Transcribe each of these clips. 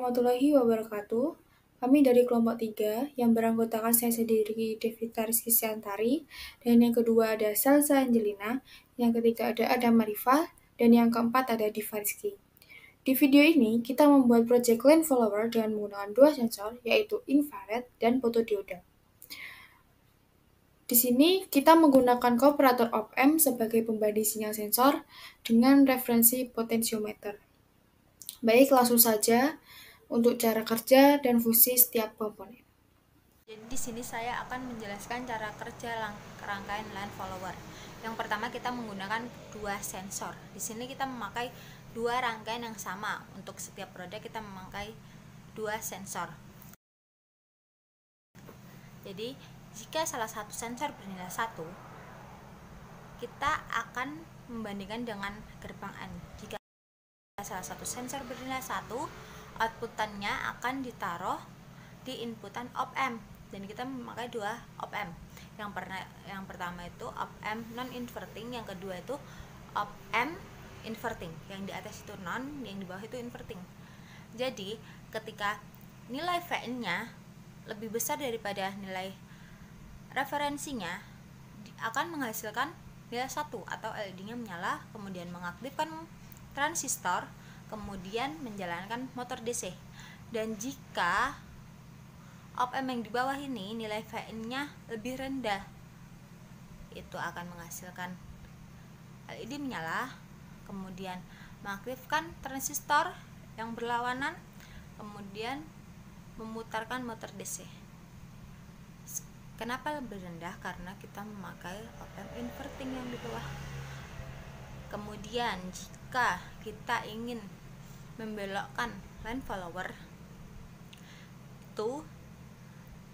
warahmatullahi wabarakatuh. Kami dari kelompok 3 yang beranggotakan saya sendiri, Devita Rizky Siantari, dan yang kedua ada Salsa Angelina, yang ketiga ada Adam Marifah, dan yang keempat ada Diva Rizky. Di video ini, kita membuat project lens follower dengan menggunakan dua sensor, yaitu infrared dan photodioda. Di sini, kita menggunakan komparator op-amp sebagai pembanding sinyal sensor dengan referensi potensiometer. Baik, langsung saja untuk cara kerja dan fungsi setiap komponen. Jadi di sini saya akan menjelaskan cara kerja rangkaian line follower. Yang pertama kita menggunakan dua sensor. Di sini kita memakai dua rangkaian yang sama. Untuk setiap produk kita memakai dua sensor. Jadi jika salah satu sensor bernilai 1, kita akan membandingkan dengan gerbang N. Jika salah satu sensor bernilai 1, outputannya akan ditaruh di inputan op-amp, dan kita memakai dua op-amp. Yang pertama itu op-amp non inverting, yang kedua itu op-amp inverting. Yang di atas itu non, yang di bawah itu inverting. Jadi ketika nilai Vn-nya lebih besar daripada nilai referensinya, akan menghasilkan nilai 1 atau LED-nya menyala, kemudian mengaktifkan transistor, kemudian menjalankan motor DC. Dan jika op-amp yang di bawah ini nilai Vn-nya lebih rendah, itu akan menghasilkan LED menyala, kemudian mengaktifkan transistor yang berlawanan, kemudian memutarkan motor DC. Kenapa lebih rendah? Karena kita memakai op-amp inverting yang di bawah. Kemudian jika kita ingin membelokkan line follower, itu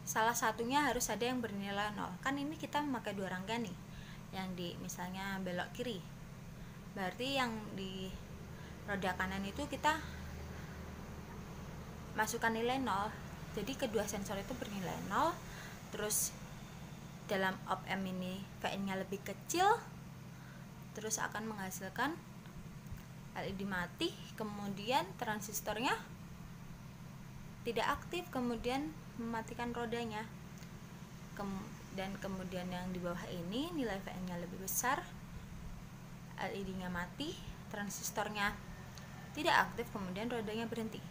salah satunya harus ada yang bernilai 0. Kan ini kita memakai dua rangkaian nih. Yang di misalnya belok kiri, berarti yang di roda kanan itu kita masukkan nilai 0. Jadi kedua sensor itu bernilai 0. Terus dalam op-amp ini Vn-nya lebih kecil, terus akan menghasilkan LED mati, kemudian transistornya tidak aktif, kemudian mematikan rodanya. Dan kemudian yang di bawah ini nilai Vn-nya lebih besar, LED-nya mati, transistornya tidak aktif, kemudian rodanya berhenti.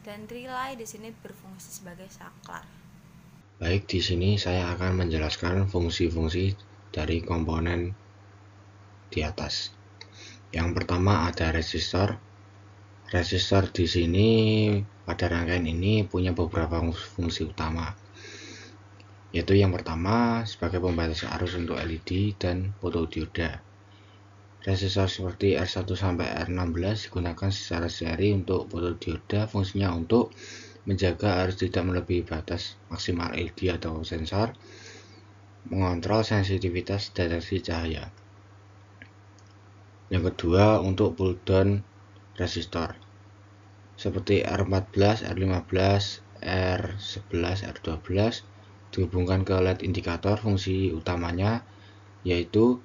Dan relay di sini berfungsi sebagai saklar. Baik, di sini saya akan menjelaskan fungsi-fungsi dari komponen di atas. Yang pertama ada resistor. Resistor di sini pada rangkaian ini punya beberapa fungsi utama, yaitu yang pertama sebagai pembatas arus untuk LED dan photodioda. Resistor seperti R1 sampai R16 digunakan secara seri untuk photodioda. Fungsinya untuk menjaga arus tidak melebihi batas maksimal LED atau sensor, mengontrol sensitivitas deteksi cahaya. Yang kedua untuk pull down resistor seperti R14, R15, R11, R12 dihubungkan ke LED indikator. Fungsi utamanya yaitu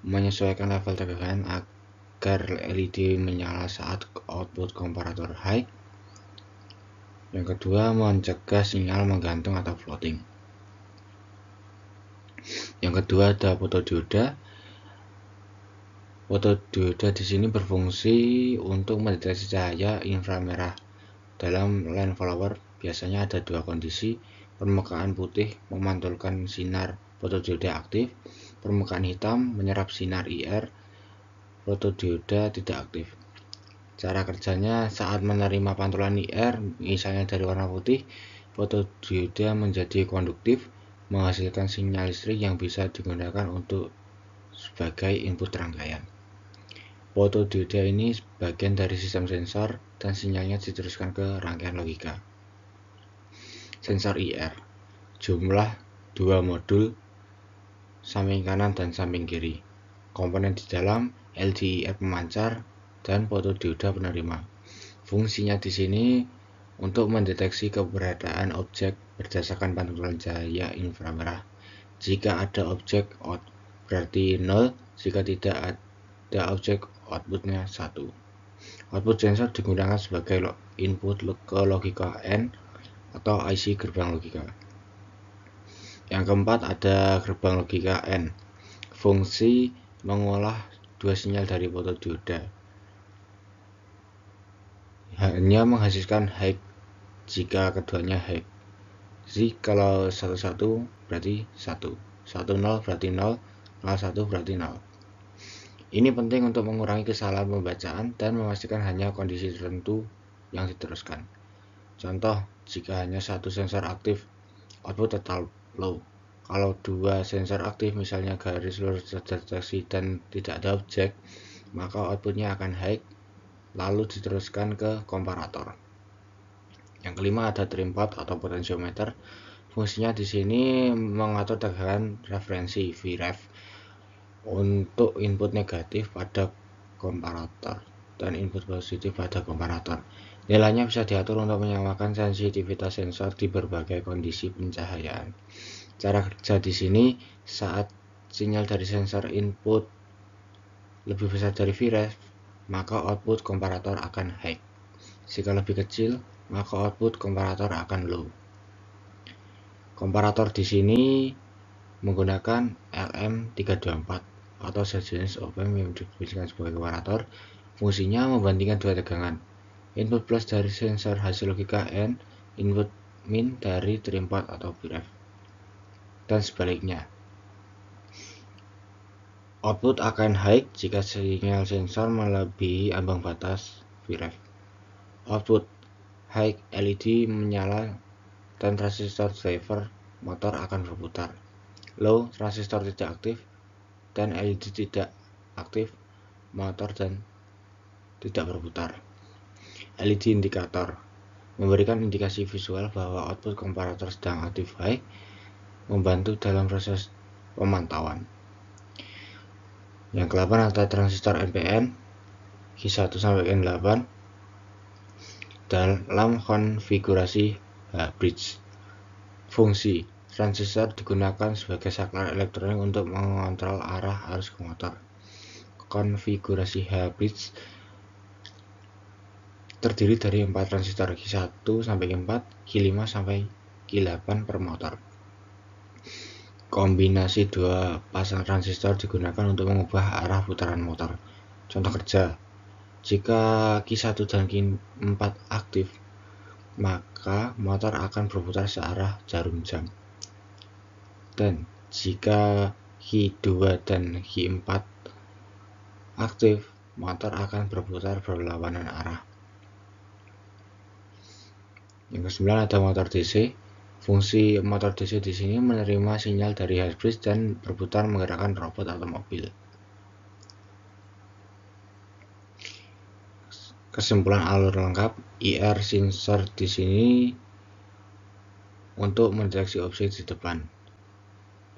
menyesuaikan level tegangan agar LED menyala saat output komparator high. Yang kedua mencegah sinyal menggantung atau floating. Yang kedua ada photodioda. Photodioda di sini berfungsi untuk mendeteksi cahaya inframerah. Dalam line follower biasanya ada dua kondisi: permukaan putih memantulkan sinar photodioda aktif, permukaan hitam menyerap sinar IR photodioda tidak aktif. Cara kerjanya, saat menerima pantulan IR misalnya dari warna putih, photodioda menjadi konduktif, menghasilkan sinyal listrik yang bisa digunakan untuk sebagai input rangkaian. Photodioda ini bagian dari sistem sensor dan sinyalnya diteruskan ke rangkaian logika. Sensor IR, jumlah dua modul, samping kanan dan samping kiri. Komponen di dalam LDIR pemancar dan photodioda penerima. Fungsinya di sini untuk mendeteksi keberadaan objek berdasarkan pantulan cahaya inframerah. Jika ada objek, out berarti 0. Jika tidak ada objek, outputnya 1. Output sensor digunakan sebagai input ke logika AND atau IC gerbang logika. Yang keempat ada gerbang logika AND. Fungsi mengolah dua sinyal dari fotodioda. Hanya menghasilkan high jika keduanya high. Jadi kalau 11 berarti 1, 10 berarti 0, 01 berarti 0. Ini penting untuk mengurangi kesalahan pembacaan dan memastikan hanya kondisi tertentu yang diteruskan. Contoh, jika hanya satu sensor aktif, output tetap low. Kalau dua sensor aktif, misalnya garis lurus terdeteksi dan tidak ada objek, maka outputnya akan high, lalu diteruskan ke komparator. Yang kelima ada trimpot atau potensiometer. Fungsinya di sini mengatur tegangan referensi VREF untuk input negatif pada komparator dan input positif pada komparator. Nilainya bisa diatur untuk menyamakan sensitivitas sensor di berbagai kondisi pencahayaan. Cara kerja di sini, saat sinyal dari sensor input lebih besar dari VREF, maka output komparator akan high. Jika lebih kecil, maka output komparator akan low. Komparator di sini menggunakan LM324 atau sejenis op-amp yang difungsikan sebagai komparator. Fungsinya membandingkan dua tegangan, input plus dari sensor hasil logika AND, input min dari trimpot atau VREF, dan sebaliknya. Output akan high jika sinyal sensor melebihi ambang batas VREF. Output high, LED menyala dan transistor driver motor akan berputar. Low, transistor tidak aktif dan LED tidak aktif, motor dan tidak berputar. LED indikator memberikan indikasi visual bahwa output komparator sedang aktif high, membantu dalam proses pemantauan. Yang ke-8 ada transistor NPN Q1 sampai N8 dalam konfigurasi H-bridge. Fungsi transistor digunakan sebagai saklar elektronik untuk mengontrol arah arus ke motor. Konfigurasi H-bridge terdiri dari 4 transistor Q1 sampai Q4, Q5 sampai Q8 per motor. Kombinasi dua pasang transistor digunakan untuk mengubah arah putaran motor. Contoh kerja, jika Q1 dan Q4 aktif, maka motor akan berputar searah jarum jam. Dan jika Q2 dan Q4 aktif, motor akan berputar berlawanan arah. Yang ke-9 ada motor DC. Fungsi motor DC di sini menerima sinyal dari H-bridge dan berputar menggerakkan robot atau mobil. Kesimpulan alur lengkap, IR sensor di sini untuk mendeteksi objek di depan.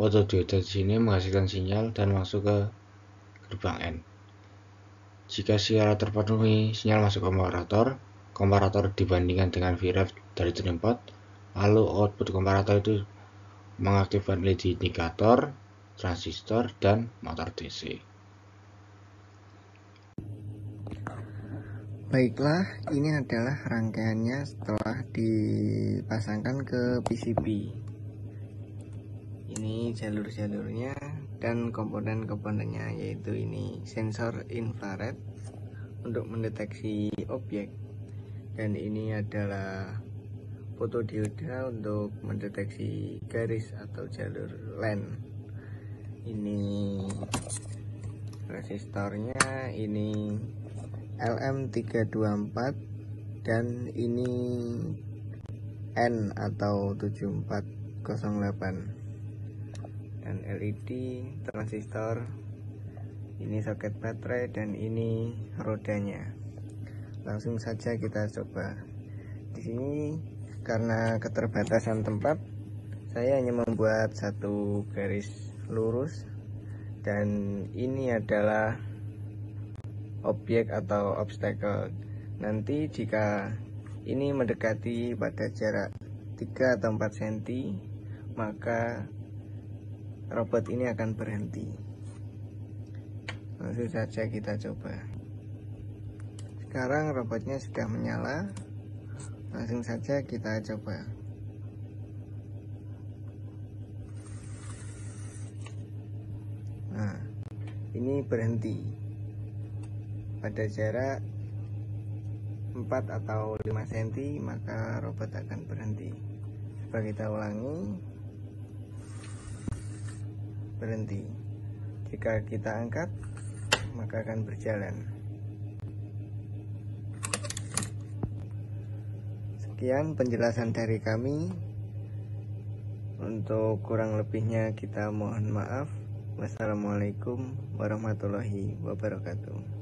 Fotodioda di sini menghasilkan sinyal dan masuk ke gerbang N. Jika syarat terpenuhi, sinyal masuk ke komparator dibandingkan dengan VREF dari trimpot, lalu output komparator itu mengaktifkan LED indikator, transistor, dan motor DC. Baiklah, ini adalah rangkaiannya setelah dipasangkan ke PCB. Ini jalur-jalurnya dan komponen-komponennya, yaitu ini sensor infrared untuk mendeteksi objek, dan ini adalah fotodioda untuk mendeteksi garis atau jalur LAN. Ini resistornya, ini LM324, dan ini N atau 7408, dan LED transistor, ini soket baterai, dan ini rodanya. Langsung saja kita coba. Di sini karena keterbatasan tempat, saya hanya membuat satu garis lurus, dan ini adalah objek atau obstacle. Nanti jika ini mendekati pada jarak 3 atau 4 cm, maka robot ini akan berhenti. Langsung saja kita coba. Sekarang robotnya sudah menyala, langsung saja kita coba. Nah, ini berhenti pada jarak 4 atau 5 cm, maka robot akan berhenti. Coba kita ulangi. Berhenti. Jika kita angkat, maka akan berjalan. Sekian penjelasan dari kami. Untuk kurang lebihnya kita mohon maaf. Wassalamualaikum warahmatullahi wabarakatuh.